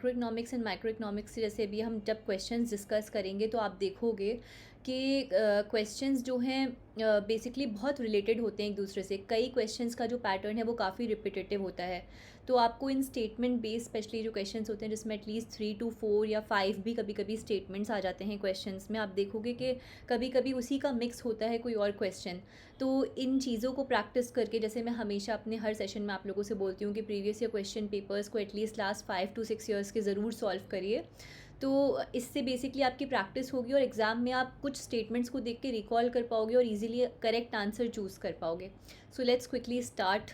Micro economics and micro economics से जैसे भी हम जब क्वेश्चंस डिस्कस करेंगे तो आप देखोगे कि क्वेश्चंस जो हैं बेसिकली बहुत रिलेटेड होते हैं एक दूसरे से। कई क्वेश्चंस का जो पैटर्न है वो काफ़ी रिपीटेटिव होता है। तो आपको इन स्टेटमेंट बेस्ड स्पेशली जो क्वेश्चंस होते हैं जिसमें एटलीस्ट 3 to 4 या 5 भी कभी कभी स्टेटमेंट्स आ जाते हैं क्वेश्चंस में, आप देखोगे कि कभी कभी उसी का मिक्स होता है कोई और क्वेश्चन। तो इन चीज़ों को प्रैक्टिस करके, जैसे मैं हमेशा अपने हर सेशन में आप लोगों से बोलती हूँ कि प्रीवियस ईयर क्वेश्चन पेपर्स को एटलीस्ट लास्ट 5 to 6 ईयर्स के ज़रूर सॉल्व करिए। तो इससे बेसिकली आपकी प्रैक्टिस होगी और एग्ज़ाम में आप कुछ स्टेटमेंट्स को देख के रिकॉल कर पाओगे और इजीली करेक्ट आंसर चूज़ कर पाओगे। So let's quickly start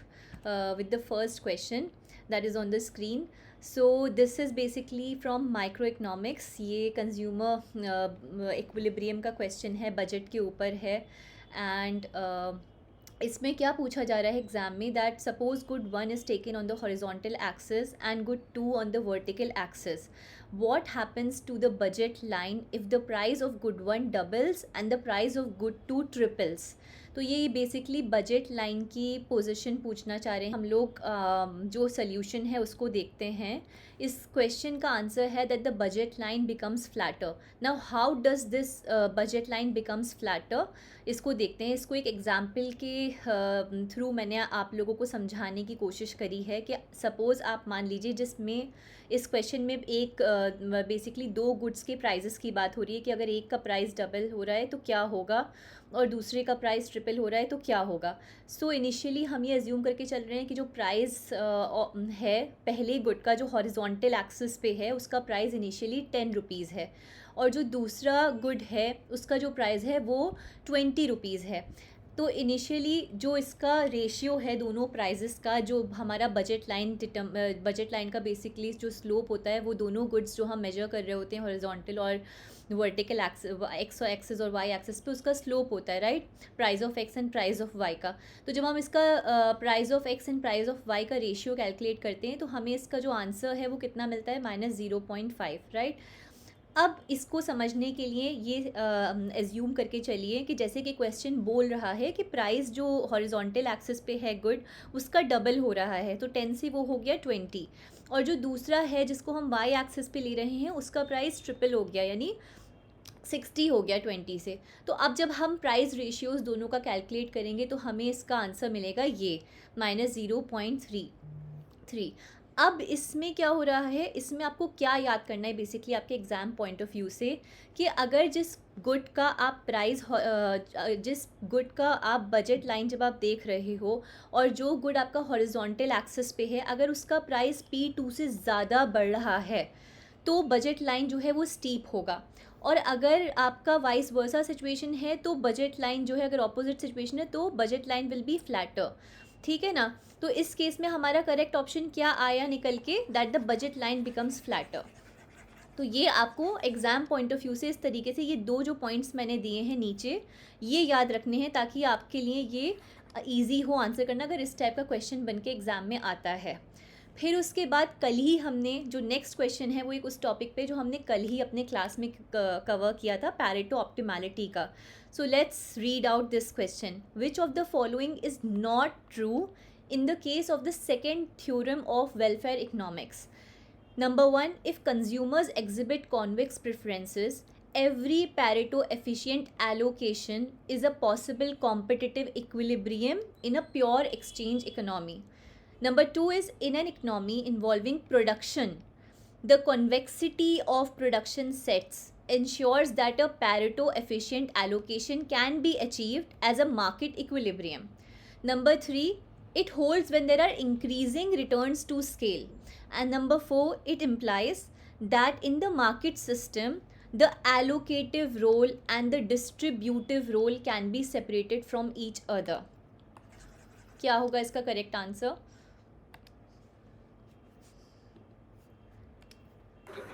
with the first question that is on the screen. So this is basically from micro economics. ये कंज्यूमर इक्विलिब्रियम का क्वेश्चन है, बजट के ऊपर है। एंड इसमें क्या पूछा जा रहा है एग्जाम में, that suppose good 1 is taken on the horizontal axis and good 2 on the vertical axis. what happens to the budget line if the price of good 1 doubles and the price of good 2 triples? तो ये basically budget line की position पूछना चाह रहे हैं हम लोग। जो सोल्यूशन है उसको देखते हैं। इस क्वेश्चन का आंसर है that the budget line becomes flatter. Now how does this budget line becomes flatter, इसको देखते हैं। इसको एक एग्जाम्पल के थ्रू मैंने आप लोगों को समझाने की कोशिश करी है कि सपोज़ आप मान लीजिए जिसमें इस क्वेश्चन में एक बेसिकली 2 गुड्स के प्राइजेस की बात हो रही है कि अगर एक का प्राइस डबल हो रहा है तो क्या होगा और दूसरे का प्राइस ट्रिपल हो रहा है तो क्या होगा। सो इनिशियली हम ये अज्यूम करके चल रहे हैं कि जो प्राइस है पहले गुड का जो हॉरिजॉन्टल एक्सिस पे है उसका प्राइस इनिशियली 10 रुपीज़ है और जो दूसरा गुड है उसका जो प्राइस है वो 20 रुपीज़ है। तो इनिशियली जो इसका रेशियो है दोनों प्राइजेस का, जो हमारा बजट लाइन का बेसिकली जो स्लोप होता है वो दोनों गुड्स जो हम मेजर कर रहे होते हैं हॉरिजॉन्टल और वर्टिकल एक्स एक्सिस और वाई एक्सिस पे, उसका स्लोप होता है, right, price of x and price of y का। तो जब हम इसका price of x and price of y का रेशियो कैलकुलेट करते हैं तो हमें इसका जो आंसर है वो कितना मिलता है, -0.5, राइट। अब इसको समझने के लिए ये एज्यूम करके चलिए कि जैसे कि क्वेश्चन बोल रहा है कि प्राइस जो हॉरिजॉन्टल एक्सिस पे है गुड उसका डबल हो रहा है, तो 10 से वो हो गया 20, और जो दूसरा है जिसको हम वाई एक्सिस पे ले रहे हैं उसका प्राइस ट्रिपल हो गया, यानी 60 हो गया 20 से। तो अब जब हम प्राइस रेशियोज़ दोनों का कैलकुलेट करेंगे तो हमें इसका आंसर मिलेगा ये -0.33। अब इसमें क्या हो रहा है, इसमें आपको क्या याद करना है बेसिकली आपके एग्ज़ाम पॉइंट ऑफ व्यू से, कि अगर जिस गुड का आप जिस गुड का आप बजट लाइन जब आप देख रहे हो और जो गुड आपका हॉरिजॉन्टल एक्सिस पे है, अगर उसका प्राइस P2 से ज़्यादा बढ़ रहा है तो बजट लाइन जो है वो स्टीप होगा, और अगर आपका वाइस वर्सा सिचुएशन है तो बजट लाइन जो है, अगर ऑपोजिट सिचुएशन है तो budget line will be flatter, ठीक है ना। तो इस केस में हमारा करेक्ट ऑप्शन क्या आया निकल के, that the budget line becomes flatter. तो ये आपको एग्ज़ाम पॉइंट ऑफ व्यू से इस तरीके से ये दो जो पॉइंट्स मैंने दिए हैं नीचे ये याद रखने हैं ताकि आपके लिए ये ईजी हो आंसर करना अगर इस टाइप का क्वेश्चन बन के एग्ज़ाम में आता है। फिर उसके बाद कल ही हमने जो नेक्स्ट क्वेश्चन है वो एक उस टॉपिक पे जो हमने कल ही अपने क्लास में कवर किया था, पैरेटो ऑप्टिमैलिटी का। So let's read out this question, which of the following is not true in the case of the second theorem of welfare economics? Number 1, if consumers exhibit convex preferences, every Pareto efficient allocation is a possible competitive equilibrium in a pure exchange economy. Number 2 is, in an economy involving production, the convexity of production sets ensures that a Pareto efficient allocation can be achieved as a market equilibrium. Number 3, it holds when there are increasing returns to scale. And number 4, it implies that in the market system, the allocative role and the distributive role can be separated from each other. क्या होगा इसका correct answer?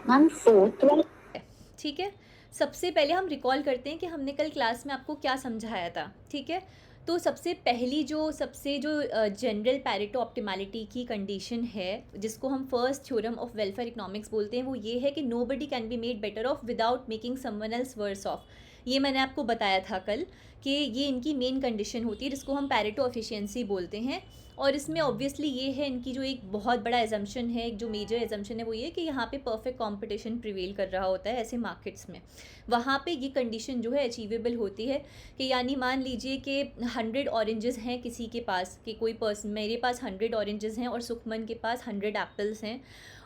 Ma'am 4, ठीक है, सबसे पहले हम recall करते हैं कि हमने कल क्लास में आपको क्या समझाया था, ठीक है। तो सबसे जो जनरल पैरेटो ऑप्टिमैलिटी की कंडीशन है जिसको हम first theorem of welfare economics बोलते हैं, वो ये है कि nobody can be made better off without making someone else worse off. ये मैंने आपको बताया था कल कि ये इनकी मेन कंडीशन होती है जिसको हम पैरेटो एफिशिएंसी बोलते हैं। और इसमें ऑब्वियसली ये है इनकी जो एक बहुत बड़ा एजम्पशन है, एक जो मेजर एजम्पशन है वो ये कि यहाँ पे परफेक्ट कंपटीशन प्रिवेल कर रहा होता है ऐसे मार्केट्स में। वहाँ पे ये कंडीशन जो है अचीवेबल होती है कि यानी मान लीजिए कि 100 ऑरेंजेस हैं किसी के पास, कि कोई पर्सन, मेरे पास 100 ऑरेंजेस हैं और सुखमन के पास 100 एप्पल्स हैं,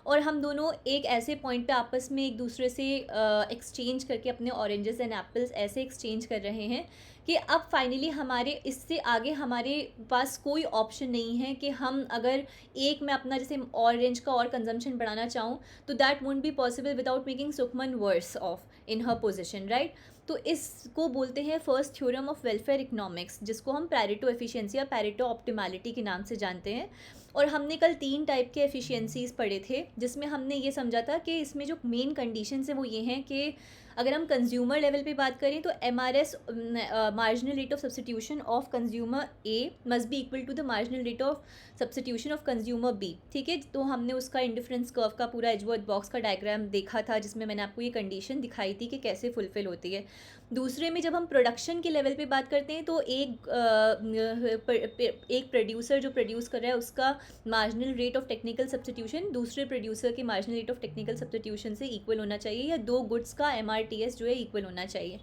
और हम दोनों एक ऐसे पॉइंट पे आपस में एक दूसरे से एक्सचेंज करके अपने ऑरेंजेस एंड एप्पल्स ऐसे एक्सचेंज कर रहे हैं कि अब फाइनली हमारे इससे आगे हमारे पास कोई ऑप्शन नहीं है कि हम अगर एक में अपना जैसे ऑरेंज का और कंजम्पशन बढ़ाना चाहूँ तो that won't be possible without making someone worse off in her position, right. तो इसको बोलते हैं first theorem of welfare economics, जिसको हम पैरेटो एफिशिएंसी या पैरेटो ऑप्टिमैलिटी के नाम से जानते हैं। और हमने कल 3 टाइप के एफिशिएंसीज़ पढ़े थे जिसमें हमने ये समझा था कि इसमें जो मेन कंडीशंस है वो ये हैं कि अगर हम कंज्यूमर लेवल पे बात करें तो MRS marginal rate of substitution of consumer A must be equal to the marginal rate of substitution of consumer B, ठीक है। तो हमने उसका इंडिफरेंस कर्व का पूरा एजवर्थ बॉक्स का डायग्राम देखा था जिसमें मैंने आपको ये कंडीशन दिखाई थी कि कैसे फुलफिल होती है। दूसरे में जब हम प्रोडक्शन के लेवल पे बात करते हैं तो एक प्रोड्यूसर जो प्रोड्यूस कर रहा है उसका marginal rate of technical substitution दूसरे प्रोड्यूसर के marginal rate of technical substitution से इक्वल होना चाहिए, या दो गुड्स का MRTS जो है इक्वल होना चाहिए।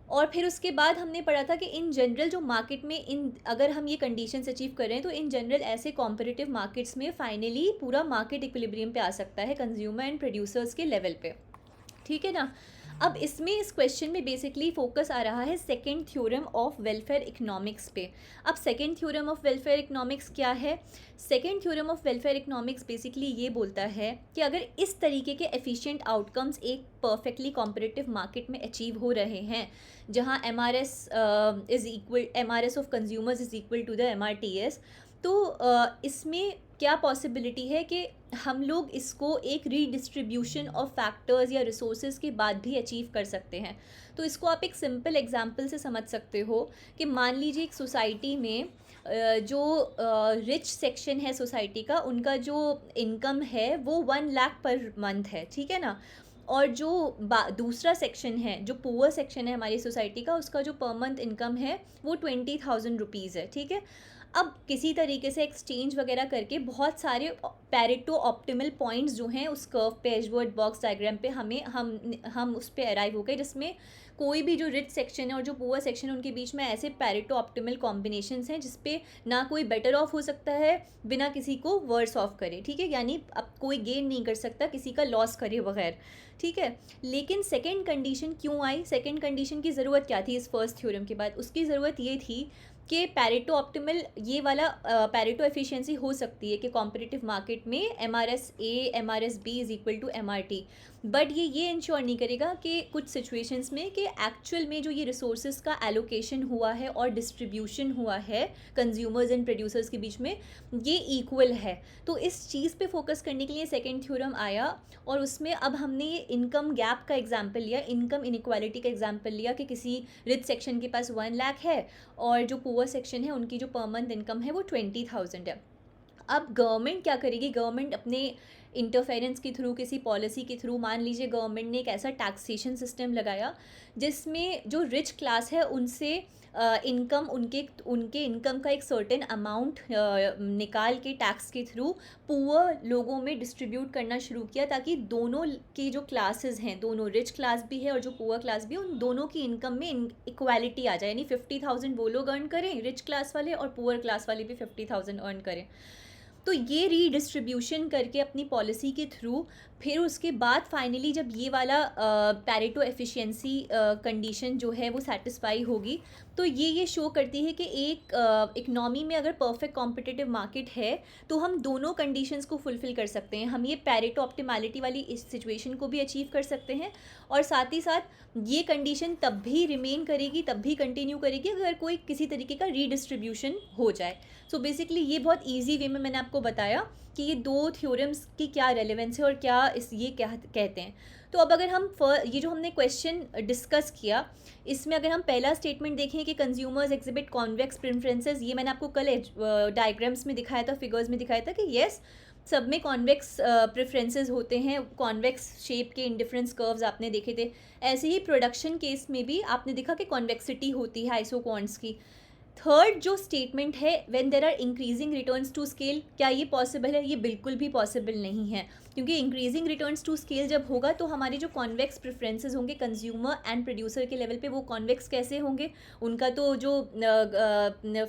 और फिर उसके बाद हमने पढ़ा था कि इन जनरल जो मार्केट में इन अगर हम ये कंडीशंस अचीव कर रहे हैं तो इन जनरल ऐसे कॉम्पिटिटिव मार्केट्स में फाइनली पूरा मार्केट इक्विलिब्रियम पे आ सकता है कंज्यूमर एंड प्रोड्यूसर्स के लेवल पे, ठीक है ना। अब इसमें इस क्वेश्चन में बेसिकली फोकस आ रहा है second theorem of welfare economics पे। अब second theorem of welfare economics क्या है? Second theorem of welfare economics basically ये बोलता है कि अगर इस तरीके के एफिशिएंट आउटकम्स एक परफेक्टली कॉम्पिटिटिव मार्केट में अचीव हो रहे हैं जहां MRS of consumers is equal to the MRTS, तो इसमें क्या पॉसिबिलिटी है कि हम लोग इसको एक रीडिस्ट्रीब्यूशन ऑफ फैक्टर्स या रिसोर्सेज के बाद भी अचीव कर सकते हैं। तो इसको आप एक सिंपल एग्जांपल से समझ सकते हो कि मान लीजिए एक सोसाइटी में जो रिच सेक्शन है सोसाइटी का, उनका जो इनकम है वो 1 लाख पर मंथ है, ठीक है ना। और जो दूसरा सेक्शन है, जो पुअर सेक्शन है हमारी सोसाइटी का, उसका जो पर मंथ इनकम है वो 20,000 रुपीज़ है, ठीक है। अब किसी तरीके से एक्सचेंज वगैरह करके बहुत सारे पैरेटो ऑप्टिमल पॉइंट्स जो हैं उस कर्व पे एजवर्थ बॉक्स डायग्राम पे हम उस पे अराइव हो गए जिसमें कोई भी जो रिच सेक्शन है और जो पुअर सेक्शन है उनके बीच में ऐसे पैरेटो ऑप्टिमल कॉम्बिनेशंस हैं जिसपे ना कोई बेटर ऑफ हो सकता है बिना किसी को वर्स ऑफ करे, ठीक है। यानी अब कोई गेन नहीं कर सकता किसी का लॉस करे बगैर, ठीक है। लेकिन सेकेंड कंडीशन क्यों आई? सेकेंड कंडीशन की ज़रूरत क्या थी इस फर्स्ट थ्योरम के बाद? उसकी ज़रूरत ये थी कि पैरेटो ऑप्टिमल ये वाला पैरेटो एफिशिएंसी हो सकती है कि कॉम्पिटिटिव मार्केट में MRS B is equal to MRT, but ये इंश्योर नहीं करेगा कि कुछ सिचुएशंस में कि एक्चुअल में जो ये रिसोर्सेज का एलोकेशन हुआ है और डिस्ट्रीब्यूशन हुआ है कंज्यूमर्स एंड प्रोड्यूसर्स के बीच में ये इक्वल है। तो इस चीज़ पे फोकस करने के लिए सेकेंड थ्योरम आया और उसमें अब हमने ये इनकम गैप का एग्जाम्पल लिया, इनकम इनक्वालिटी का एग्जाम्पल लिया कि किसी रिच सेक्शन के पास 1 लाख है और जो पुअर सेक्शन है उनकी जो पर मंथ इनकम है वो 20,000 है। अब गवर्नमेंट क्या करेगी? गवर्नमेंट अपने इंटरफेरेंस के थ्रू, किसी पॉलिसी के थ्रू, मान लीजिए गवर्नमेंट ने एक ऐसा टैक्सेशन सिस्टम लगाया जिसमें जो रिच क्लास है उनसे इनकम उनके इनकम का एक सर्टेन अमाउंट निकाल के टैक्स के थ्रू पुअर लोगों में डिस्ट्रीब्यूट करना शुरू किया ताकि दोनों की जो क्लासेस हैं, दोनों रिच क्लास भी है और जो पुअर क्लास भी है, उन दोनों की इनकम में इक्वालिटी आ जाए। यानी 50,000 वो लोग अर्न करें रिच क्लास वाले और पुअर क्लास वाले भी 50,000 अर्न करें। तो ये रीडिस्ट्रीब्यूशन करके अपनी पॉलिसी के थ्रू फिर उसके बाद फाइनली जब ये वाला पैरेटो एफिशिएंसी कंडीशन जो है वो सेटिस्फाई होगी तो ये शो करती है कि एक इकनॉमी में अगर परफेक्ट कॉम्पिटिटिव मार्केट है तो हम दोनों कंडीशंस को फुलफ़िल कर सकते हैं। हम ये पैरेटो ऑप्टिमैलिटी वाली इस सिचुएशन को भी अचीव कर सकते हैं और साथ ही साथ ये कंडीशन तब भी रिमेन करेगी, तब भी कंटिन्यू करेगी अगर कोई किसी तरीके का रीडिस्ट्रीब्यूशन हो जाए। सो बेसिकली ये बहुत ईजी वे में मैंने आपको बताया कि ये दो थ्योरम्स की क्या रेलेवेंस है और क्या ये क्या कहते हैं। तो अब अगर हम ये जो हमने क्वेश्चन डिस्कस किया इसमें अगर हम पहला स्टेटमेंट देखें कि कंज्यूमर्स एग्जिबिट कॉन्वेक्स प्रेफरेंसेस, ये मैंने आपको कल डायग्राम्स में दिखाया था, फिगर्स में दिखाया था कि येस सब में कॉन्वेक्स प्रेफरेंसेस होते हैं, कॉन्वेक्स शेप के इंडिफरेंस कर्व्स आपने देखे थे। ऐसे ही प्रोडक्शन केस में भी आपने देखा कि कॉन्वेक्सिटी होती है आइसोकॉन्ड्स की। थर्ड जो स्टेटमेंट है, when there are increasing returns to scale, क्या ये पॉसिबल है? ये बिल्कुल भी पॉसिबल नहीं है, क्योंकि इंक्रीजिंग रिटर्न्स टू स्केल जब होगा तो हमारे जो कॉन्वेक्स प्रेफरेंसेस होंगे कंज्यूमर एंड प्रोड्यूसर के लेवल पे, वो कॉन्वेक्स कैसे होंगे? उनका तो जो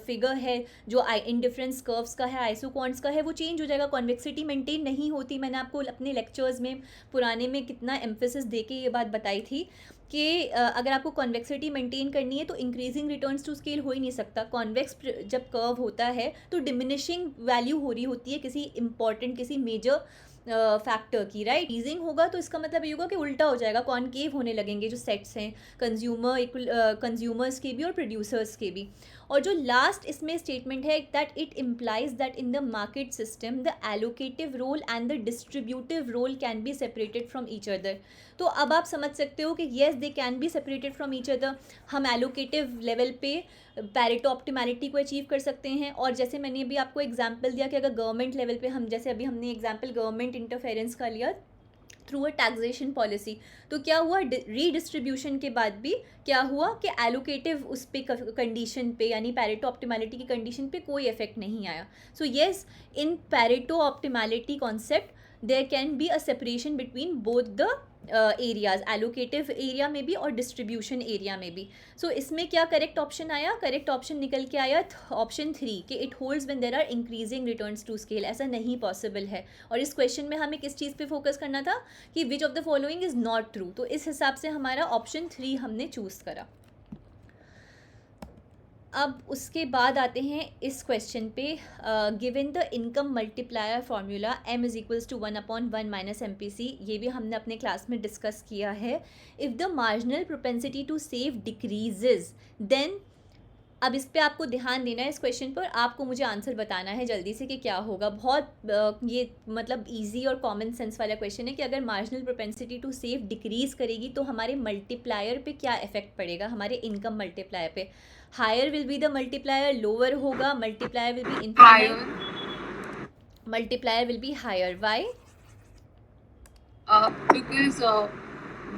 फिगर है जो इंडिफरेंस कर्व्स का है, आइसोकॉन्ड्स का है, वो चेंज हो जाएगा, कॉन्वेक्सिटी मेंटेन नहीं होती। मैंने आपको अपने लेक्चर्स में पुराने में कितना एम्फेसिस दे के ये बात बताई थी कि अगर आपको कॉन्वेक्सिटी मेंटेन करनी है तो इंक्रीजिंग रिटर्न्स टू स्केल हो ही नहीं सकता। कॉन्वेक्स जब कर्व होता है तो डिमिनिशिंग वैल्यू हो रही होती है किसी इंपॉर्टेंट, किसी मेजर फैक्टर की, राइट? ईजिंग होगा तो इसका मतलब ये होगा कि उल्टा हो जाएगा, कॉनकेव होने लगेंगे जो सेट्स हैं कंज्यूमर्स के भी और प्रोड्यूसर्स के भी। और जो लास्ट इसमें स्टेटमेंट है, that it implies that in the market system the allocative role and the distributive role can be separated from each other. तो अब आप समझ सकते हो कि yes they can be separated from each other. हम एलोकेटिव लेवल पे Pareto optimality को अचीव कर सकते हैं, और जैसे मैंने अभी आपको एग्जांपल दिया कि अगर गवर्नमेंट लेवल पे हम, जैसे अभी हमने एग्जांपल गवर्नमेंट इंटरफेरेंस का लिया थ्रू अ टैक्सेशन पॉलिसी, तो क्या हुआ? रीडिस्ट्रीब्यूशन के बाद भी क्या हुआ कि एलोकेटिव उस पे कंडीशन पे, यानी पैरेटो ऑप्टिमैलिटी की कंडीशन पे कोई इफेक्ट नहीं आया। So yes, in Pareto optimality concept there can be a separation between both the areas, allocative area में भी और डिस्ट्रीब्यूशन एरिया में भी। सो इसमें क्या करेक्ट ऑप्शन आया? करेक्ट ऑप्शन निकल के आया ऑप्शन 3 कि it holds when there are increasing returns to scale. ऐसा नहीं पॉसिबल है। और इस क्वेश्चन में हमें किस चीज़ पे फोकस करना था कि विच of the following is not true, तो इस हिसाब से हमारा ऑप्शन 3 हमने चूज़ करा। अब उसके बाद आते हैं इस क्वेश्चन पे, given the income multiplier formula m is equals to 1/1 minus MPC, ये भी हमने अपने क्लास में डिस्कस किया है। If the marginal propensity to save decreases then, अब इस पे आपको ध्यान देना है इस क्वेश्चन पर, आपको मुझे आंसर बताना है जल्दी से कि क्या होगा। बहुत ये मतलब इजी और कॉमन सेंस वाला क्वेश्चन है कि अगर marginal propensity to save decrease करेगी तो हमारे मल्टीप्लायर पे क्या इफेक्ट पड़ेगा, हमारे इनकम मल्टीप्लायर पे। Higher will be the multiplier, lower होगा multiplier will be infinite, multiplier will be higher. Why? Because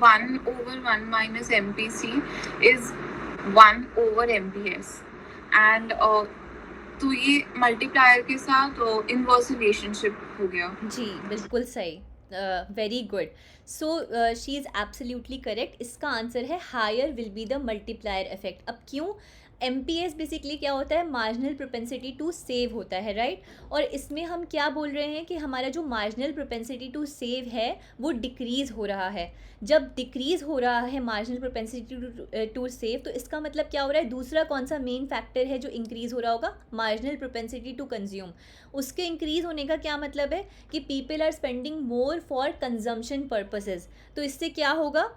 1/1 minus MPC is 1/MPS, and तो ये मल्टीप्लायर के साथ इनवर्स रिलेशनशिप हो गया। जी बिल्कुल सही, very good. So she is absolutely correct. इसका आंसर है higher will be the multiplier effect. अब क्यों? MPS बेसिकली क्या होता है? मार्जिनल प्रोपेंसिटी टू सेव होता है, राइट? और इसमें हम क्या बोल रहे हैं कि हमारा जो मार्जिनल प्रोपेंसिटी टू सेव है वो डिक्रीज़ हो रहा है। जब डिक्रीज़ हो रहा है मार्जिनल प्रोपेंसिटी टू सेव, तो इसका मतलब क्या हो रहा है? दूसरा कौन सा मेन फैक्टर है जो इंक्रीज़ हो रहा होगा? Marginal propensity to consume. उसके इंक्रीज़ होने का क्या मतलब है कि people are spending more for consumption purposes. तो इससे क्या होगा?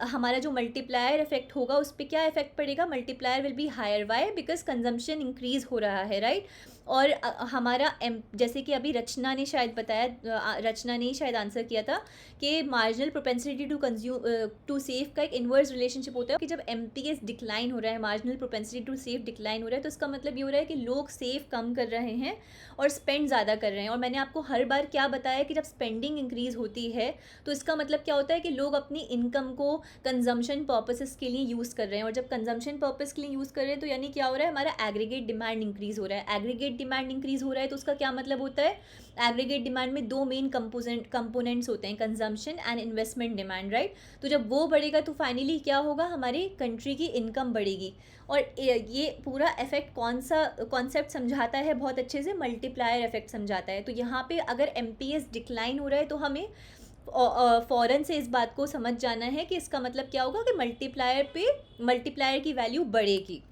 हमारा जो मल्टीप्लायर इफेक्ट होगा उस पर क्या इफेक्ट पड़ेगा? Multiplier will be higher. Why? Because consumption increase हो रहा है, राइट? और हमारा जैसे कि अभी रचना ने शायद बताया, रचना ने शायद आंसर किया था कि मार्जिनल प्रोपेंसिटी टू सेव का एक इन्वर्स रिलेशनशिप होता है कि जब MPS डिक्लाइन हो रहा है, marginal propensity to save decline हो रहा है, तो इसका मतलब ये हो रहा है कि लोग सेव कम कर रहे हैं और स्पेंड ज़्यादा कर रहे हैं। और मैंने आपको हर बार क्या बताया कि जब स्पेंडिंग इंक्रीज़ होती है तो इसका मतलब क्या होता है कि लोग अपनी इनकम को कंजम्पशन पर्पसेस के लिए यूज़ कर रहे हैं। और जब कंजम्पशन पर्पस के लिए यूज़ कर रहे हैं तो यानी क्या हो रहा है? हमारा एग्रीगेट डिमांड इंक्रीज़ हो रहा है। एग्रीगेट डिमांड इंक्रीज़ हो रहा है तो उसका क्या मतलब होता है? एग्रीगेट डिमांड में दो मेन कंपोनेंट्स होते हैं, consumption and investment demand, right? तो जब वो बढ़ेगा तो फाइनली क्या होगा? हमारी कंट्री की इनकम बढ़ेगी। और ये पूरा इफेक्ट कौन सा कॉन्सेप्ट समझाता है बहुत अच्छे से? मल्टीप्लायर इफेक्ट समझाता है। तो यहाँ पे अगर MPS डिक्लाइन हो रहा है तो हमें फ़ौरन से इस बात को समझ जाना है कि इसका मतलब क्या होगा कि मल्टीप्लायर की वैल्यू बढ़ेगी।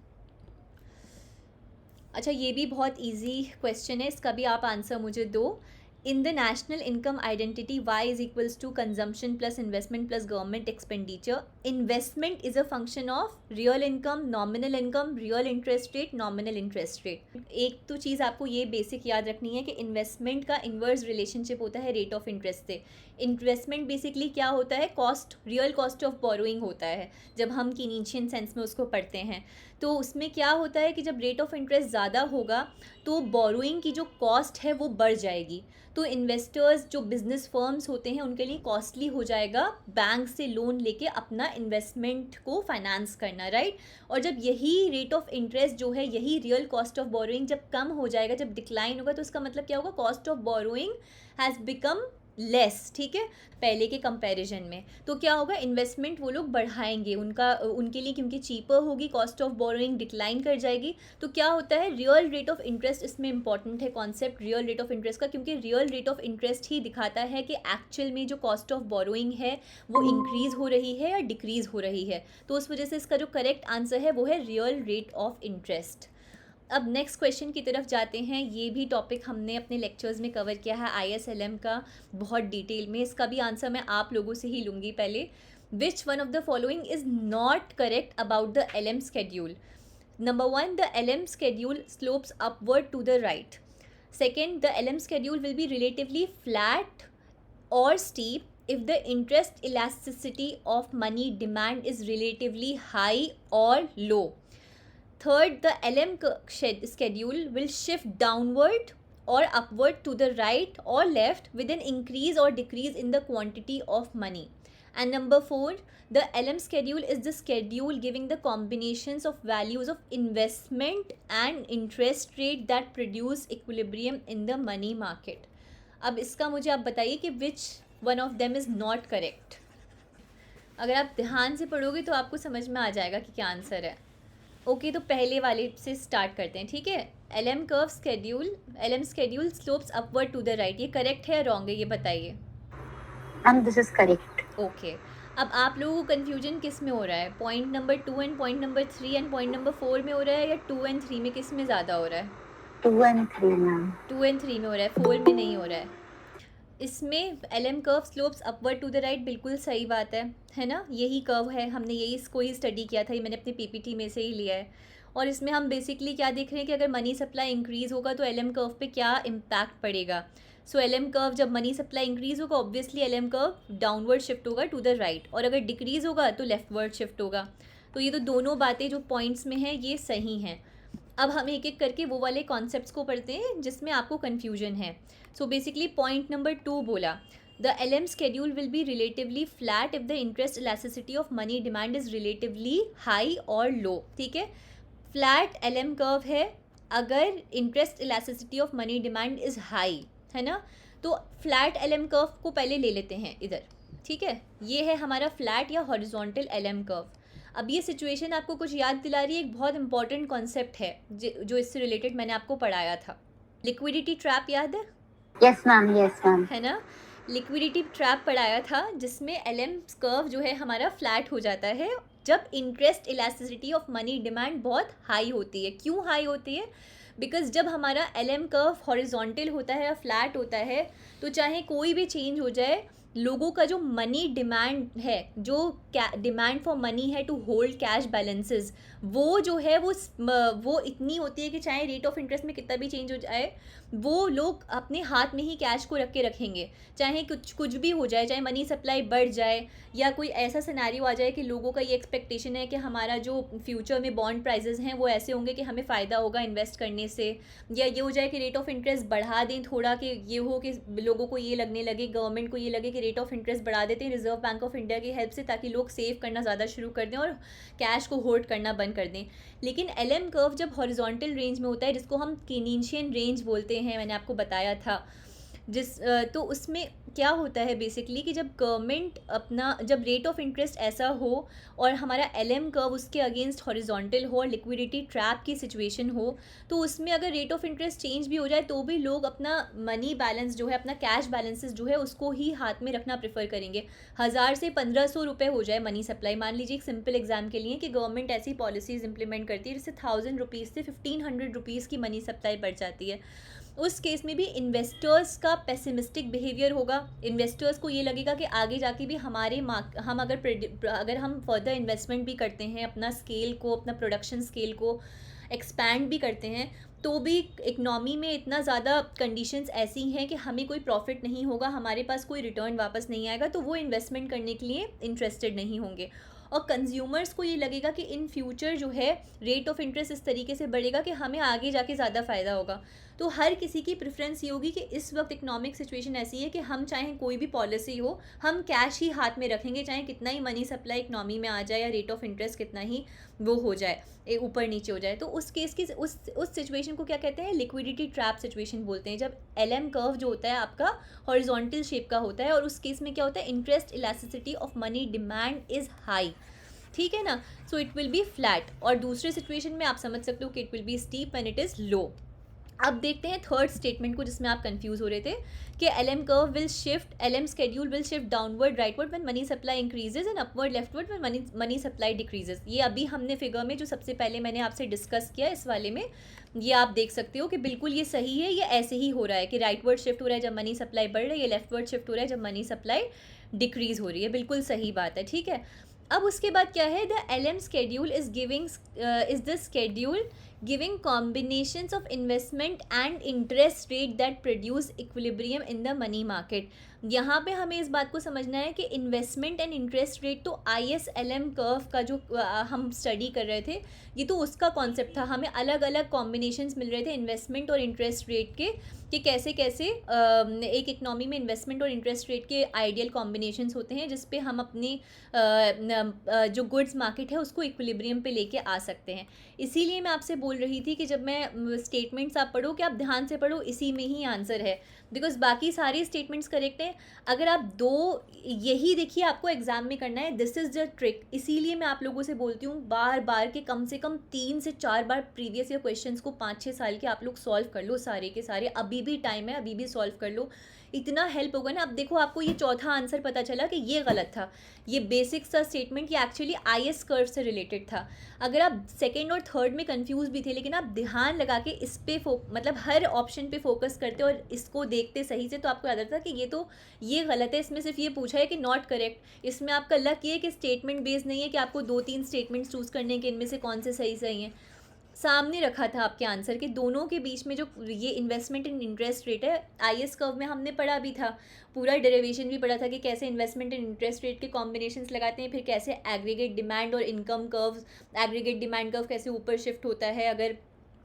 अच्छा, ये भी बहुत इजी क्वेश्चन है, इसका भी आप आंसर मुझे दो। In the national income identity y is equals to consumption plus investment plus government expenditure. Investment is a function of real income, nominal income, real interest rate, nominal interest rate. एक तो चीज़ आपको ये basic याद रखनी है कि investment का inverse relationship होता है रेट ऑफ इंटरेस्ट से। इन्वेस्टमेंट बेसिकली क्या होता है, cost, real cost of borrowing होता है जब हम कीनीशियन सेंस में उसको पढ़ते हैं। तो उसमें क्या होता है कि जब रेट ऑफ इंटरेस्ट ज़्यादा होगा तो बोरोइंग की जो कॉस्ट है वो बढ़ जाएगी। तो इन्वेस्टर्स जो बिजनेस फर्म्स होते हैं उनके लिए कॉस्टली हो जाएगा बैंक से लोन लेके अपना इन्वेस्टमेंट को फाइनेंस करना, राइट। और जब यही रेट ऑफ इंटरेस्ट जो है, यही रियल कॉस्ट ऑफ बोरोइंग जब कम हो जाएगा, जब डिक्लाइन होगा, तो इसका मतलब क्या होगा, cost of borrowing has become less, ठीक है, पहले के कंपैरिजन में। तो क्या होगा, इन्वेस्टमेंट वो लोग बढ़ाएंगे, उनके लिए क्योंकि चीपर होगी, कॉस्ट ऑफ बोरोइंग डिक्लाइन कर जाएगी। तो क्या होता है, रियल रेट ऑफ इंटरेस्ट इसमें इंपॉर्टेंट है, concept real rate of interest का, क्योंकि रियल रेट ऑफ इंटरेस्ट ही दिखाता है कि एक्चुअल में जो कॉस्ट ऑफ बोरोइंग है वो इंक्रीज हो रही है या डिक्रीज हो रही है। तो उस वजह से इसका जो करेक्ट आंसर है वो है रियल रेट ऑफ इंटरेस्ट। अब नेक्स्ट क्वेश्चन की तरफ जाते हैं। ये भी टॉपिक हमने अपने लेक्चर्स में कवर किया है ISLM का बहुत डिटेल में। इसका भी आंसर मैं आप लोगों से ही लूँगी पहले। Which one of the following is not correct about the LM schedule? Number 1, the LM schedule slopes upward to the right. Second, the LM schedule will be relatively flat or steep if the interest elasticity of money demand is relatively high or low. Third, the LM schedule will shift downward or upward to the right or left with an increase or decrease in the quantity of money. And number 4, the LM schedule is the schedule giving the combinations of values of investment and interest rate that produce equilibrium in the money market. अब इसका मुझे आप बताइए कि which one of them is not correct. अगर आप ध्यान से पढ़ोगे तो आपको समझ में आ जाएगा कि क्या आंसर है। ओके, तो पहले वाले से स्टार्ट करते हैं, ठीक है। LM schedule slopes upward to the right, ये करेक्ट है या रॉन्ग है, ये बताइए। Ma'am, this is correct. Okay, अब आप लोगों को कन्फ्यूजन किस में हो रहा है, point number 2 and point number 3 and point number 4 में हो रहा है, या 2 एंड 3 में, किस में ज़्यादा हो रहा है? 2 and 3, ma'am. 2 एंड 3 में हो रहा है, 4 में नहीं हो रहा है। इसमें LM curve slopes upward to the right, बिल्कुल सही बात है ना, यही कर्व है, हमने यही इसको ही स्टडी किया था, ये मैंने अपनी PPT में से ही लिया है। और इसमें हम बेसिकली क्या देख रहे हैं कि अगर मनी सप्लाई इंक्रीज़ होगा तो LM कर्व पे क्या इम्पैक्ट पड़ेगा। सो LM कर्व, जब मनी सप्लाई इंक्रीज़ होगा obviously LM curve downward shift होगा टू द राइट, और अगर डिक्रीज़ होगा तो लेफ्टवर्ड शिफ्ट होगा। तो ये तो दोनों बातें जो पॉइंट्स में हैं ये सही हैं। अब हम एक एक करके वो वाले कॉन्सेप्ट्स को पढ़ते हैं जिसमें आपको कन्फ्यूजन है। सो बेसिकली पॉइंट नंबर 2 बोला, the LM schedule will be relatively flat if the interest elasticity of money demand is relatively high or low, ठीक है। फ्लैट LM कर्व है अगर interest elasticity of money demand is high, है ना। तो flat LM curve को पहले ले लेते हैं इधर, ठीक है। ये है हमारा फ्लैट या हॉरिजॉन्टल LM कर्व। अब ये सिचुएशन आपको कुछ याद दिला रही है, एक बहुत इंपॉर्टेंट कॉन्सेप्ट है जो इससे रिलेटेड मैंने आपको पढ़ाया था। लिक्विडिटी ट्रैप याद है? Yes, ma'am. Yes, ma'am. है ना, लिक्विडिटी ट्रैप पढ़ाया था जिसमें LM कर्व जो है हमारा फ्लैट हो जाता है जब interest elasticity of money demand बहुत हाई होती है। क्यों हाई होती है? बिकॉज जब हमारा LM कर्व हॉरिजॉन्टल होता है या फ्लैट होता है तो चाहे कोई भी चेंज हो जाए, लोगों का जो मनी डिमांड है, जो डिमांड फॉर मनी है टू होल्ड कैश बैलेंसेस, वो जो है वो इतनी होती है कि चाहे रेट ऑफ इंटरेस्ट में कितना भी चेंज हो जाए, वो लोग अपने हाथ में ही कैश को रख के रखेंगे, चाहे कुछ भी हो जाए, चाहे मनी सप्लाई बढ़ जाए या कोई ऐसा सिनेरियो आ जाए कि लोगों का ये एक्सपेक्टेशन है कि हमारा जो फ्यूचर में बॉन्ड प्राइजेस हैं वो ऐसे होंगे कि हमें फ़ायदा होगा इन्वेस्ट करने से, या ये हो जाए कि रेट ऑफ इंटरेस्ट बढ़ा दें थोड़ा, कि ये हो कि लोगों को ये लगने लगे, गवर्नमेंट को ये लगे कि रेट ऑफ इंटरेस्ट बढ़ा देते हैं रिजर्व बैंक ऑफ इंडिया की हेल्प से, ताकि लोग सेव करना ज़्यादा शुरू कर दें और कैश को होल्ड करना बंद कर दें। लेकिन LM कर्व जब हॉरिजॉन्टल रेंज में होता है, जिसको हम कीनीशियन रेंज बोलते हैं, मैंने आपको बताया था, तो उसमें क्या होता है बेसिकली कि जब गवर्नमेंट अपना, जब रेट ऑफ इंटरेस्ट ऐसा हो और हमारा LM कर्व उसके अगेंस्ट हॉरिजॉन्टल हो और लिक्विडिटी ट्रैप की सिचुएशन हो, तो उसमें अगर रेट ऑफ इंटरेस्ट चेंज भी हो जाए तो भी लोग अपना मनी बैलेंस जो है, अपना कैश बैलेंसेस जो है उसको ही हाथ में रखना प्रेफर करेंगे। 1000 से 1500 रुपये हो जाए मनी सप्लाई, मान लीजिए एक सिंपल एग्जाम के लिए कि गवर्नमेंट ऐसी पॉलिसीज़ इंप्लीमेंट करती है जिससे 1000 रुपीज़ से 1500 रुपीज़ की मनी सप्लाई बढ़ जाती है। उस केस में भी इन्वेस्टर्स का पेसिमिस्टिक बिहेवियर होगा। इन्वेस्टर्स को ये लगेगा कि आगे जाके भी हम अगर हम फर्दर इन्वेस्टमेंट भी करते हैं अपना स्केल को, अपना प्रोडक्शन स्केल को एक्सपैंड भी करते हैं, तो भी इकनॉमी में इतना ज़्यादा कंडीशंस ऐसी हैं कि हमें कोई प्रॉफिट नहीं होगा, हमारे पास कोई रिटर्न वापस नहीं आएगा, तो वो इन्वेस्टमेंट करने के लिए इंटरेस्टेड नहीं होंगे। और कंज्यूमर्स को ये लगेगा कि इन फ्यूचर जो है रेट ऑफ इंटरेस्ट इस तरीके से बढ़ेगा कि हमें आगे जाके ज़्यादा फ़ायदा होगा। तो हर किसी की प्रेफरेंस ये होगी कि इस वक्त इकोनॉमिक सिचुएशन ऐसी है कि हम चाहे कोई भी पॉलिसी हो, हम कैश ही हाथ में रखेंगे, चाहे कितना ही मनी सप्लाई इकनॉमी में आ जाए या रेट ऑफ इंटरेस्ट कितना ही वो हो जाए, ऊपर नीचे हो जाए। तो उस केस की उस सिचुएशन को क्या कहते हैं, लिक्विडिटी ट्रैप सिचुएशन बोलते हैं, जब LM कर्व जो होता है आपका हॉरिजॉन्टल शेप का होता है, और उस केस में क्या होता है, interest elasticity of money demand is high, ठीक है ना। So it will be flat. और दूसरे सिचुएशन में आप समझ सकते हो कि it will be steep when it is low. अब देखते हैं थर्ड स्टेटमेंट को, जिसमें आप कंफ्यूज हो रहे थे कि LM curve will shift, LM schedule will shift downward rightward when money supply increases and upward leftward when money supply decreases. ये अभी हमने फिगर में जो सबसे पहले मैंने आपसे डिस्कस किया, इस वाले में ये आप देख सकते हो कि बिल्कुल ये सही है, ये ऐसे ही हो रहा है कि राइटवर्ड शिफ्ट हो रहा है जब मनी सप्लाई बढ़ रही है, लेफ्टवर्ड शिफ्ट हो रहा है जब मनी सप्लाई डिक्रीज हो रही है, बिल्कुल सही बात है, ठीक है। अब उसके बाद क्या है, the LM schedule is the schedule giving combinations of investment and interest rate that produce equilibrium in the money market. यहाँ पे हमें इस बात को समझना है कि इन्वेस्टमेंट एंड इंटरेस्ट रेट तो ISLM कर्व का जो हम स्टडी कर रहे थे, ये तो उसका कॉन्सेप्ट था। हमें अलग अलग कॉम्बिनेशंस मिल रहे थे इन्वेस्टमेंट और इंटरेस्ट रेट के, कि कैसे कैसे एक इकनॉमी में इन्वेस्टमेंट और इंटरेस्ट रेट के आइडियल कॉम्बिनेशंस होते हैं, जिस पे हम अपनी जो गुड्स मार्केट है उसको इक्विलिब्रियम पे लेके आ सकते हैं। इसीलिए मैं आपसे बोल रही थी कि जब मैं स्टेटमेंट्स आप पढ़ो कि आप ध्यान से पढ़ो, इसी में ही आंसर है, बिकॉज बाकी सारे स्टेटमेंट्स करेक्ट हैं। अगर आप दो यही देखिए आपको एग्जाम में करना है, दिस इज़ द ट्रिक। इसीलिए मैं आप लोगों से बोलती हूँ बार बार के कम से कम 3 से 4 बार प्रीवियस ईयर क्वेश्चंस को 5-6 साल के आप लोग सॉल्व कर लो, सारे के सारे। अभी भी टाइम है, अभी भी सॉल्व कर लो, इतना हेल्प होगा ना। अब देखो आपको ये चौथा आंसर पता चला कि ये गलत था, ये बेसिक सा स्टेटमेंट ये एक्चुअली IS कर्व से रिलेटेड था। अगर आप सेकेंड और थर्ड में कंफ्यूज भी थे, लेकिन आप ध्यान लगा के इस पे मतलब हर ऑप्शन पे फोकस करते और इसको देखते सही से, तो आपको याद आता कि ये गलत है, इसमें सिर्फ ये पूछा है कि नॉट करेक्ट। इसमें आपका लक ये है कि स्टेटमेंट बेस्ड नहीं है कि आपको 2-3 स्टेटमेंट्स चूज़ करने के इनमें से कौन से सही हैं। सामने रखा था आपके आंसर के, दोनों के बीच में जो ये इन्वेस्टमेंट एंड इंटरेस्ट रेट है, IS कर्व में हमने पढ़ा भी था, पूरा डेरिवेशन भी पढ़ा था कि कैसे इन्वेस्टमेंट एंड इंटरेस्ट रेट के कॉम्बिनेशंस लगाते हैं, फिर कैसे एग्रीगेट डिमांड और income curve, aggregate demand curve कैसे ऊपर शिफ्ट होता है अगर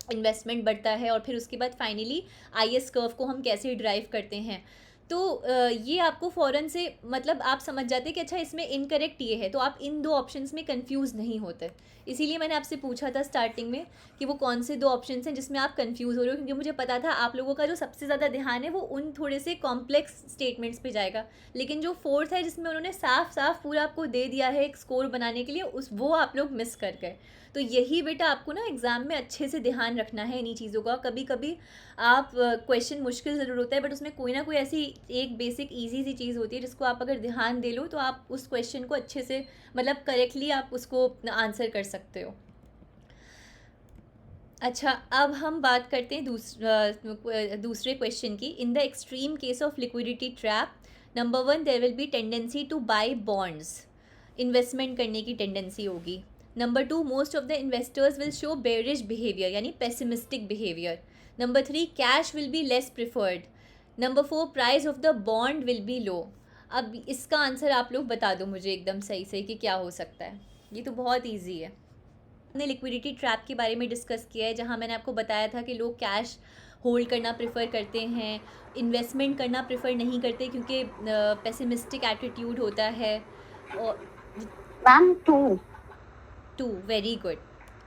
इन्वेस्टमेंट बढ़ता है, और फिर उसके बाद फाइनली IS कर्व को हम कैसे ड्राइव करते हैं। तो ये आपको फ़ौरन से मतलब आप समझ जाते कि अच्छा इसमें इनकरेक्ट ये है, तो आप इन 2 ऑप्शंस में कंफ्यूज नहीं होते। इसीलिए मैंने आपसे पूछा था स्टार्टिंग में कि वो कौन से 2 ऑप्शंस हैं जिसमें आप कंफ्यूज हो रहे हो, क्योंकि मुझे पता था आप लोगों का जो सबसे ज़्यादा ध्यान है वो उन थोड़े से कॉम्प्लेक्स स्टेटमेंट्स पे जाएगा। लेकिन जो फोर्थ है जिसमें उन्होंने साफ साफ पूरा आपको दे दिया है एक स्कोर बनाने के लिए, वो आप लोग मिस कर गए। तो यही बेटा आपको ना एग्ज़ाम में अच्छे से ध्यान रखना है इन्हीं चीज़ों का। कभी कभी आप क्वेश्चन मुश्किल ज़रूर होता है, बट उसमें कोई ना कोई ऐसी एक बेसिक ईजी सी चीज़ होती है जिसको आप अगर ध्यान दे लो तो आप उस क्वेश्चन को अच्छे से मतलब करेक्टली आप उसको आंसर कर सकते हो। अच्छा, अब हम बात करते हैं दूसरे क्वेश्चन की। In the extreme case of liquidity trap, number 1 there will be tendency to buy bonds, investment करने की टेंडेंसी होगी। Number 2 most of the investors will show bearish behaviour यानी pessimistic behaviour. Number 3 cash will be less preferred. Number 4 price of the bond will be low. अब इसका answer आप लोग बता दो मुझे एकदम सही से कि क्या हो सकता है। ये तो बहुत ईजी है। हमने लिक्विडिटी ट्रैप के बारे में डिस्कस किया है, जहाँ मैंने आपको बताया था कि लोग कैश होल्ड करना प्रेफर करते हैं, इन्वेस्टमेंट करना प्रेफर नहीं करते क्योंकि पेसिमिस्टिक एटीट्यूड होता है। और Ma'am, 2. Very good,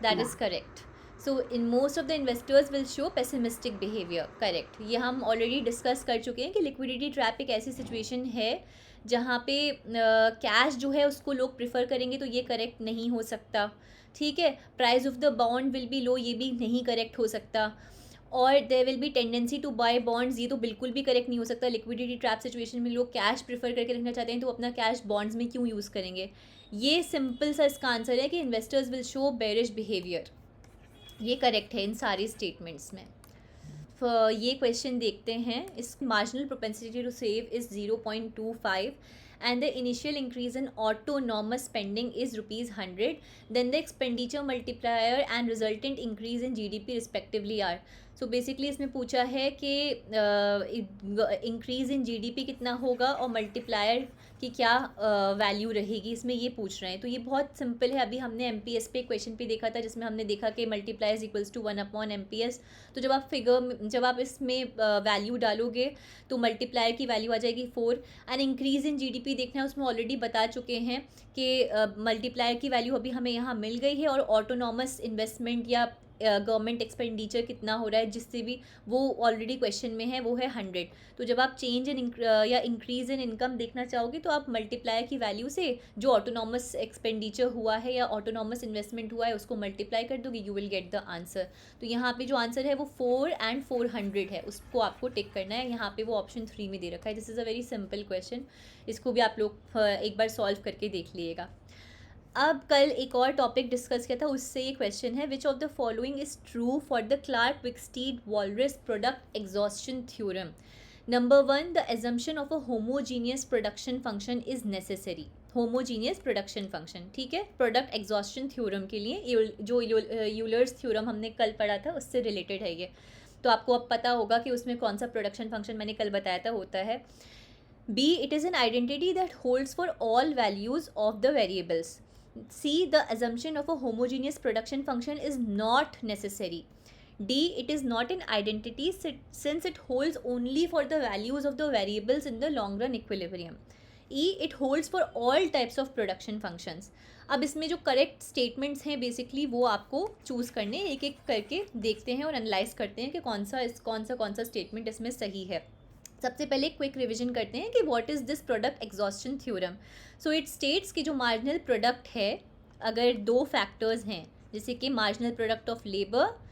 that is correct. So in most of the investors will show pessimistic behaviour, correct. ये हम ऑलरेडी डिस्कस कर चुके हैं कि लिक्विडिटी ट्रैप एक ऐसी सिचुएशन है जहाँ पे कैश जो है उसको लोग प्रेफर करेंगे, तो ये करेक्ट नहीं हो सकता, ठीक है। Price of the bond will be low, ये भी नहीं करेक्ट हो सकता। और there will be tendency to buy bonds, ये तो बिल्कुल भी करेक्ट नहीं हो सकता। लिक्विडिटी ट्रैप सिचुएशन में लोग कैश प्रेफर करके रखना चाहते हैं, तो अपना कैश बॉन्ड्स में क्यों यूज़ करेंगे। ये सिंपल सा इसका आंसर है कि investors will show bearish behaviour, ये करेक्ट है इन सारी स्टेटमेंट्स में। ये क्वेश्चन देखते हैं, इस marginal propensity to save is 0.25 and the initial increase in autonomous spending is ₹100, then the expenditure multiplier and resultant increase in GDP respectively are. So basically इसमें पूछा है कि इंक्रीज़ इन जीडीपी कितना होगा और मल्टीप्लायर की क्या वैल्यू रहेगी, इसमें ये पूछ रहे हैं. तो ये बहुत सिंपल है. अभी हमने एमपीएस पे क्वेश्चन पे देखा था जिसमें हमने देखा कि multiplier is equals to 1/MPS. तो जब आप इसमें वैल्यू डालोगे तो मल्टीप्लायर की वैल्यू आ जाएगी 4. एंड इंक्रीज़ इन जीडीपी देखना है, उसमें ऑलरेडी बता चुके हैं कि मल्टीप्लायर की वैल्यू अभी हमें यहाँ मिल गई है, और ऑटोनॉमस इन्वेस्टमेंट या गवर्नमेंट एक्सपेंडिचर कितना हो रहा है जिससे भी वो ऑलरेडी क्वेश्चन में है, वो है 100. तो जब आप चेंज इन या इंक्रीज़ इन इनकम देखना चाहोगे तो आप मल्टीप्लायर की वैल्यू से जो ऑटोनॉमस एक्सपेंडिचर हुआ है या ऑटोनॉमस इन्वेस्टमेंट हुआ है उसको मल्टीप्लाई कर दोगे, you will get the answer. तो यहाँ पे जो आंसर है वो 4 and 400 है, उसको आपको टिक करना है. यहाँ पे वो ऑप्शन 3 में दे रखा है. This is a very simple question, इसको भी आप लोग एक बार सॉल्व करके देख लीजिएगा. अब कल एक और टॉपिक डिस्कस किया था, उससे ये क्वेश्चन है, which of the following is true for the Clark Wicksteed Walras product exhaustion theorem. Number 1, the assumption of a homogeneous production function is necessary. Homogeneous production function, ठीक है, प्रोडक्ट एग्जॉस्शन थ्योरम के लिए, जो Euler's theorem हमने कल पढ़ा था उससे रिलेटेड है ये. तो आपको अब पता होगा कि उसमें कौन सा प्रोडक्शन फंक्शन मैंने कल बताया था होता है. B, it is an identity that holds for all values of the variables. C, the assumption of a homogeneous production function is not necessary. D, it is not an identity since it holds only for the values of the variables in the long run equilibrium. E, it holds for all types of production functions. अब इसमें जो correct statements हैं basically वो आपको choose करने, एक एक करके देखते हैं और एनालाइज करते हैं कि कौन सा स्टेटमेंट इसमें सही है. सबसे पहले क्विक रिवीजन करते हैं कि what is this product exhaustion theorem. So it states कि जो मार्जिनल प्रोडक्ट है, अगर 2 फैक्टर्स हैं जैसे कि marginal product of labour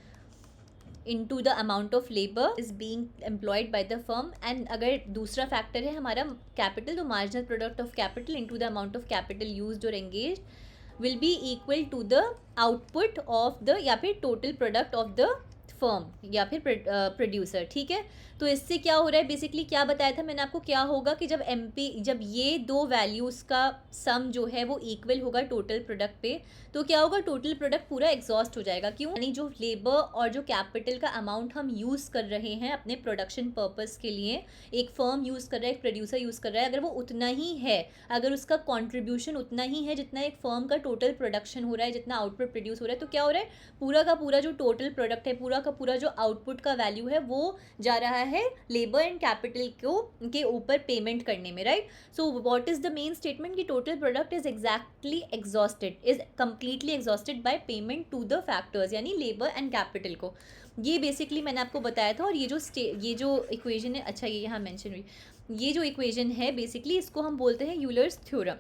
into the amount of labour is being employed by the firm, and अगर दूसरा फैक्टर है हमारा कैपिटल, तो marginal product of capital into the amount of capital used और engaged will be equal to the output of the या फिर total product of the firm या फिर प्रोड्यूसर. ठीक है, तो इससे क्या हो रहा है, बेसिकली क्या बताया था मैंने आपको, क्या होगा कि जब ये 2 वैल्यूज़ का सम जो है वो इक्वल होगा टोटल प्रोडक्ट पे, तो क्या होगा, टोटल प्रोडक्ट पूरा एग्जॉस्ट हो जाएगा. क्यों, यानी जो लेबर और जो कैपिटल का अमाउंट हम यूज़ कर रहे हैं अपने प्रोडक्शन पर्पस के लिए, एक फर्म यूज़ कर रहा है, एक प्रोड्यूसर यूज़ कर रहा है, अगर वो उतना ही है, अगर उसका कॉन्ट्रीब्यूशन उतना ही है जितना एक फर्म का टोटल प्रोडक्शन हो रहा है, जितना आउटपुट प्रोड्यूस हो रहा है, तो क्या हो रहा है, पूरा का पूरा जो टोटल प्रोडक्ट है, पूरा का पूरा जो आउटपुट का वैल्यू है वो जा रहा है लेबर एंड कैपिटल को के ऊपर पेमेंट करने में, right. So what is the main statement कि total product is exactly exhausted, is completely exhausted by payment to the factors, यानी लेबर एंड कैपिटल को. ये बेसिकली मैंने आपको बताया था. और ये जो इक्वेशन है, अच्छा ये यहाँ मेंशन हुई, ये जो इक्वेशन है बेसिकली इसको हम बोलते हैं यूलर्स थ्योरम.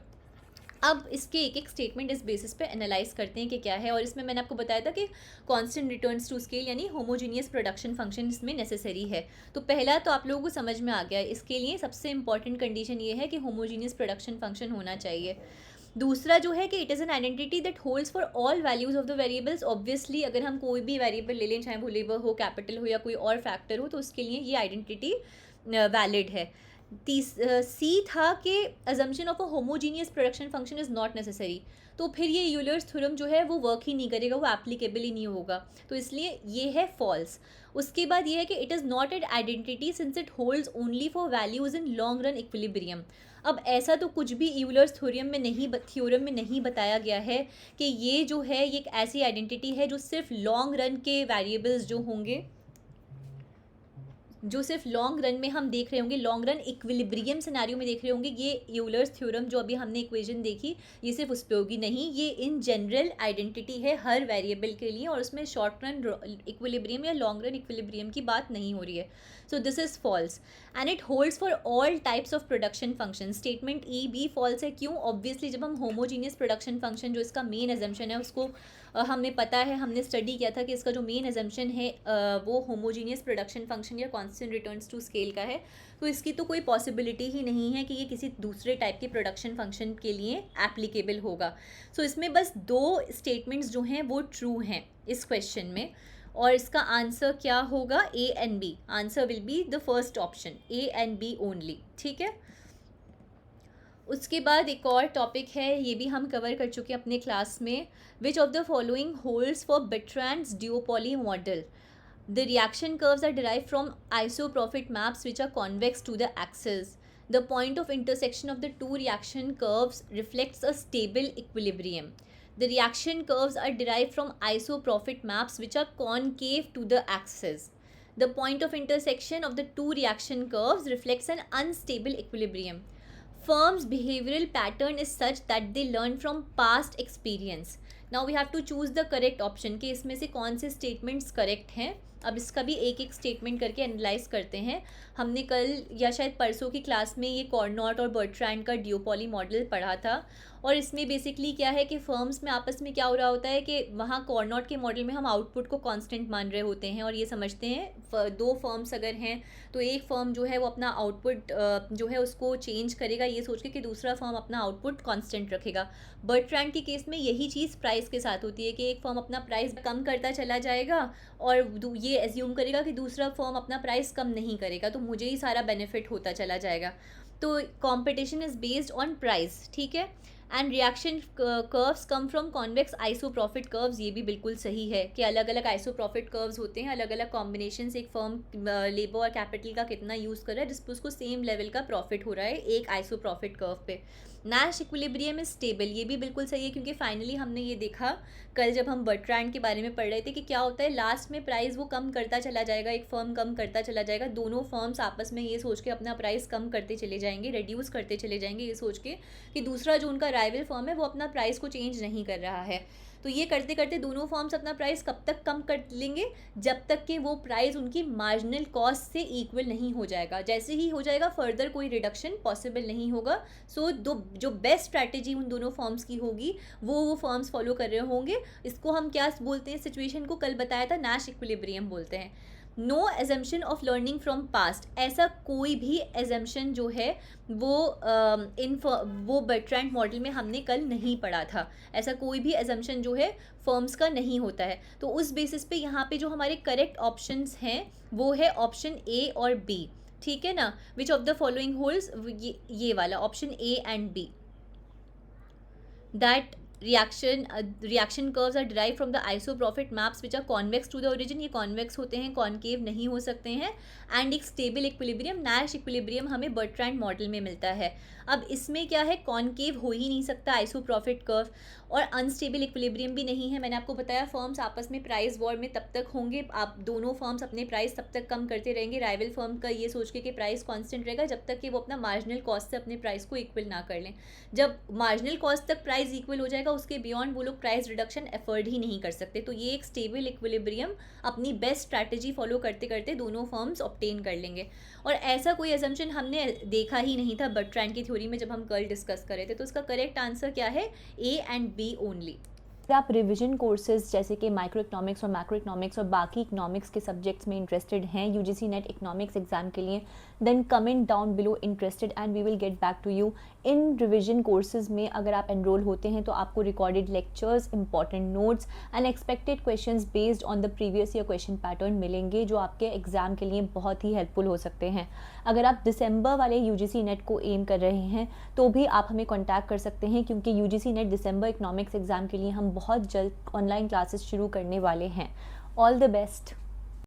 अब इसके एक एक स्टेटमेंट इस बेसिस पे एनालाइज करते हैं कि क्या है. और इसमें मैंने आपको बताया था कि कांस्टेंट रिटर्न्स टू स्केल यानी होमोजीनियस प्रोडक्शन फंक्शन इसमें नेसेसरी है. तो पहला तो आप लोगों को समझ में आ गया. इसके लिए सबसे इंपॉर्टेंट कंडीशन ये है कि होमोजीनियस प्रोडक्शन फंक्शन होना चाहिए. दूसरा जो है कि it is an identity that holds for all values of the variables. Obviously अगर हम कोई भी वेरिएबल ले लें, चाहे वो लेबर हो, कैपिटल हो या कोई और फैक्टर हो, तो उसके लिए ये आइडेंटिटी वैलिड है. सी था कि assumption of a homogeneous production function is not necessary. तो फिर ये यूलर्स थ्योरम जो है वो वर्क ही नहीं करेगा, वो एप्लीकेबल ही नहीं होगा. तो इसलिए ये है फॉल्स. उसके बाद ये है कि it is not an identity since it holds only for values in long run equilibrium. अब ऐसा तो कुछ भी यूलर्स थ्योरम में नहीं बताया गया है कि ये जो है ये एक ऐसी आइडेंटिटी है जो सिर्फ लॉन्ग रन के वेरिएबल्स जो होंगे, जो सिर्फ लॉन्ग रन में हम देख रहे होंगे, लॉन्ग रन इक्विलिब्रियम सिनेरियो में देख रहे होंगे, ये यूलर्स थ्योरम जो अभी हमने इक्वेशन देखी ये सिर्फ उस पे होगी नहीं. ये इन जनरल आइडेंटिटी है हर वेरिएबल के लिए, और उसमें शॉर्ट रन इक्विलिब्रियम या लॉन्ग रन इक्विलिब्रियम की बात नहीं हो रही है. So this is false. And it holds for all types of production function. Statement E B false है. क्यों, ऑब्वियसली जब हम होमोजीनियस प्रोडक्शन फंक्शन जो इसका मेन एजम्पशन है उसको हमें पता है, हमने स्टडी किया था कि इसका जो मेन एजम्पशन है वो होमोजीनियस प्रोडक्शन फंक्शन या कांस्टेंट रिटर्न्स टू स्केल का है. तो इसकी तो कोई पॉसिबिलिटी ही नहीं है कि ये किसी दूसरे टाइप के प्रोडक्शन फंक्शन के लिए एप्लीकेबल होगा. सो इसमें बस 2 स्टेटमेंट्स जो हैं वो ट्रू हैं इस क्वेश्चन में. और इसका आंसर क्या होगा? A and B. Answer will be the first option, A and B only. ठीक है. उसके बाद एक और टॉपिक है, ये भी हम कवर कर चुके हैं अपने क्लास में. विच of the following holds for Bertrand's duopoly model? The reaction curves are derived from isoprofit maps which are convex to the axis. The point of intersection of the two reaction curves reflects a stable equilibrium. The reaction curves are derived from isoprofit maps which are concave to the axis. The point of intersection of the two reaction curves reflects an unstable equilibrium. Firm's behavioral pattern is such that they learn from past experience. Now we have to choose the correct option कि इसमें से कौन से statements correct हैं. अब इसका भी एक एक स्टेटमेंट करके एनालाइज करते हैं. हमने कल या शायद परसों की क्लास में ये कॉर्नॉट और बर्ट्रैंड का ड्यूपोली मॉडल पढ़ा था. और इसमें बेसिकली क्या है कि फर्म्स में आपस में क्या हो रहा होता है कि वहाँ कॉर्नॉट के मॉडल में हम आउटपुट को कांस्टेंट मान रहे होते हैं और ये समझते हैं दो फर्म्स अगर हैं तो एक फर्म जो है वो अपना आउटपुट जो है उसको चेंज करेगा ये सोच के कि दूसरा फर्म अपना आउटपुट कांस्टेंट रखेगा. बर्ट्रैंड के केस में यही चीज़ प्राइस के साथ होती है कि एक फर्म अपना प्राइस कम करता चला जाएगा और ये एज्यूम करेगा कि दूसरा फर्म अपना प्राइस कम नहीं करेगा तो मुझे ही सारा बेनिफिट होता चला जाएगा. तो competition is based on price. ठीक है. And reaction curves come from convex isoprofit curves. ये भी बिल्कुल सही है कि अलग अलग आइसोप्रॉफिट कर्व्स होते हैं, अलग अलग कॉम्बिनेशन से एक फर्म लेबर और कैपिटल का कितना यूज़ कर रहा है जिसपे उसको सेम लेवल का प्रॉफिट हो रहा है एक आइसोप्रॉफिट कर्व पे. Nash equilibrium is stable. ये भी बिल्कुल सही है क्योंकि फाइनली हमने ये देखा कल जब हम बर्ट्रैंड के बारे में पढ़ रहे थे कि क्या होता है लास्ट में प्राइस वो कम करता चला जाएगा, एक फर्म कम करता चला जाएगा, दोनों फर्म्स आपस में ये सोच के अपना प्राइस कम करते चले जाएंगे, रिड्यूस करते चले जाएंगे ये सोच के कि दूसरा जो उनका राइवल फर्म है वो अपना प्राइस को चेंज नहीं कर रहा है. तो ये करते करते दोनों फर्म्स अपना प्राइस कब तक कम कर लेंगे? जब तक कि वो प्राइस उनकी मार्जिनल कॉस्ट से इक्वल नहीं हो जाएगा. जैसे ही हो जाएगा फर्दर कोई रिडक्शन पॉसिबल नहीं होगा. सो जो बेस्ट स्ट्रैटेजी उन दोनों फर्म्स की होगी वो फर्म्स फॉलो कर रहे होंगे. इसको हम क्या बोलते हैं, सिचुएशन को कल बताया था, नैश इक्विलिब्रियम बोलते हैं. No assumption of learning from past. ऐसा कोई भी एजम्पशन जो है वो बर्ट्रैंड मॉडल में हमने कल नहीं पढ़ा था. ऐसा कोई भी एजम्पशन जो है फर्म्स का नहीं होता है. तो उस बेसिस पे यहाँ पे जो हमारे करेक्ट ऑप्शंस हैं वो है ऑप्शन ए और बी. ठीक है ना. Which of the following holds, ये वाला option A and B. That reaction curves are derived from the isoprofit maps which are convex to the origin. ये convex होते हैं, concave नहीं हो सकते हैं. and एक stable equilibrium, Nash equilibrium हमें बर्ट्रैंड मॉडल में मिलता है. अब इसमें क्या है, कॉन्केव हो ही नहीं सकता आइसोप्रॉफिट कर्व और अनस्टेबल इक्विलिब्रियम भी नहीं है. मैंने आपको बताया फर्म्स आपस में प्राइस वॉर में तब तक होंगे, आप दोनों फर्म्स अपने प्राइस तब तक कम करते रहेंगे राइवल फर्म का ये सोच के कि प्राइस कांस्टेंट रहेगा जब तक कि वो अपना मार्जिनल कॉस्ट से अपने प्राइस को इक्वल ना कर लें. जब मार्जिनल कॉस्ट तक प्राइस इक्वल हो जाएगा उसके बियॉन्ड वो लोग प्राइस रिडक्शन एफर्ड ही नहीं कर सकते. तो ये एक स्टेबल इक्विलिब्रियम अपनी बेस्ट स्ट्रैटेजी फॉलो करते करते दोनों फर्म्स ऑब्टेन कर लेंगे. और ऐसा कोई एजम्पशन हमने देखा ही नहीं था बर्ट्रैंड की थ्योरी में जब हम कल डिस्कस कर रहे थे. तो उसका करेक्ट आंसर क्या है, ए एंड बी ओनली. अगर आप रिवीजन कोर्सेज जैसे कि माइक्रो इकोनॉमिक्स और मैक्रो इकोनॉमिक्स और बाकी इकोनॉमिक्स के सब्जेक्ट्स में इंटरेस्टेड हैं यूजीसी नेट इकोनॉमिक्स एग्जाम के लिए, then comment down below interested and we will get back to you. In revision courses में अगर आप एनरोल होते हैं तो आपको recorded lectures, important notes and expected questions based on the previous year question pattern मिलेंगे जो आपके एग्जाम के लिए बहुत ही हेल्पफुल हो सकते हैं. अगर आप दिसंबर वाले यूजीसी नेट को एम कर रहे हैं तो भी आप हमें कॉन्टैक्ट कर सकते हैं क्योंकि यूजीसी नेट दिसंबर इकोनॉमिक्स एग्जाम के लिए हम बहुत जल्द ऑनलाइन क्लासेस शुरू करने वाले हैं. All the best.